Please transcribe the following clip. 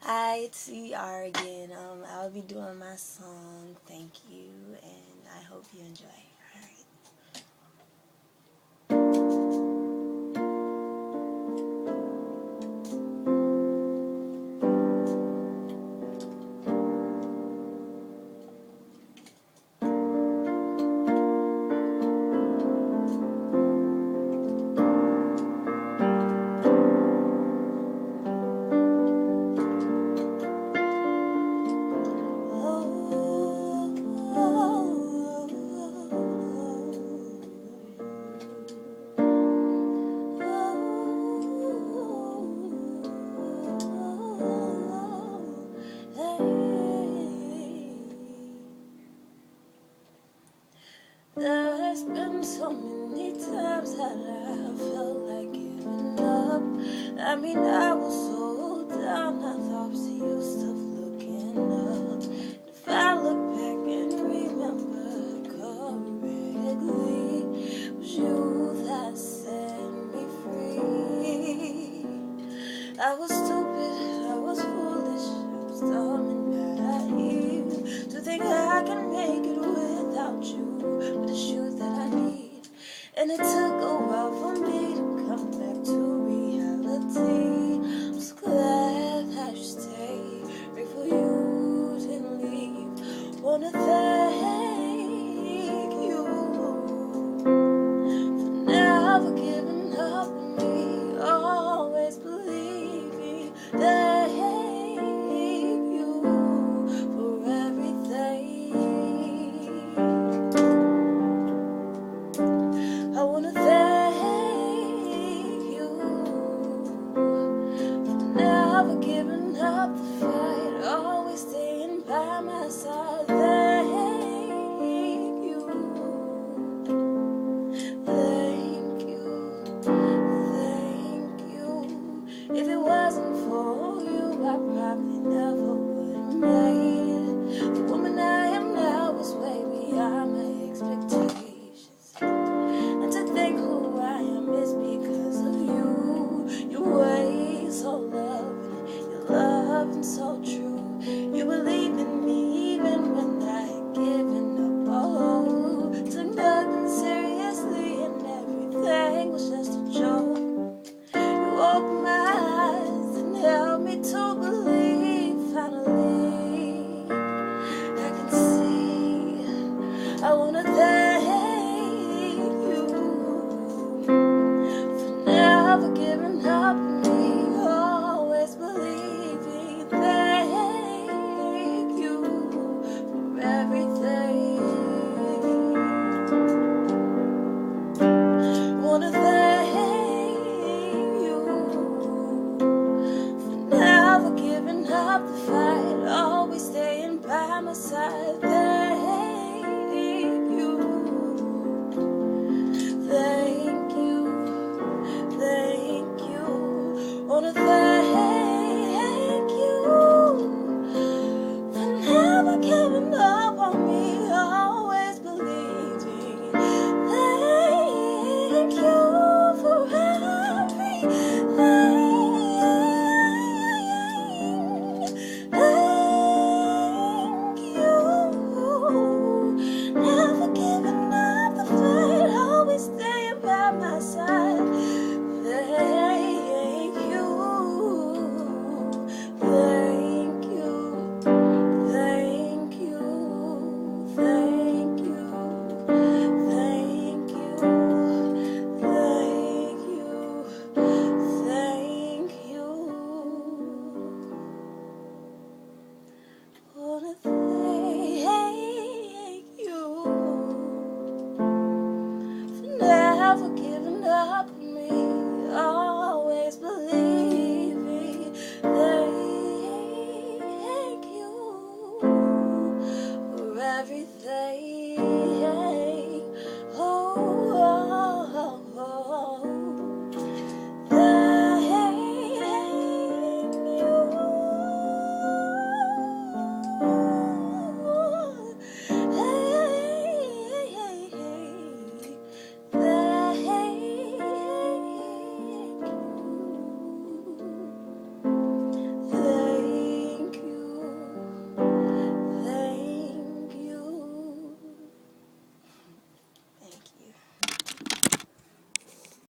ITR again. I'll be doing my song. Thank you, and I hope you enjoy. All right. There's been so many times that I felt like giving up. I mean, I was so down, I thought you stuff looking up. If I look back and remember correctly, it was you that set me free. I was stupid, I was foolish, I was dumb and naive to think I can make it without you. But it's you that I need, and it took a while for me to come back to reality. I'm so glad that you stayed, grateful you didn't leave. Wanna thank you for never giving up on me, always believing. Thank you for everything. I wanna thank you for never giving up the fight, always staying by my side. Thank you, thank you, thank you. If it wasn't for you, I probably never would have made it. The woman I am now is way beyond my expectations. And to think who I am is because of you. Your ways so loving, your loving so true. You believe in me even when I had given up all hope. Took nothing seriously and everything was just a joke. You opened my eyes and helped me to believe. Finally, I can see. I wanna thank you for never giving up on me, always believing. Thank you for everything. Wanna thank you for never giving up the fight, always staying by my side. Thank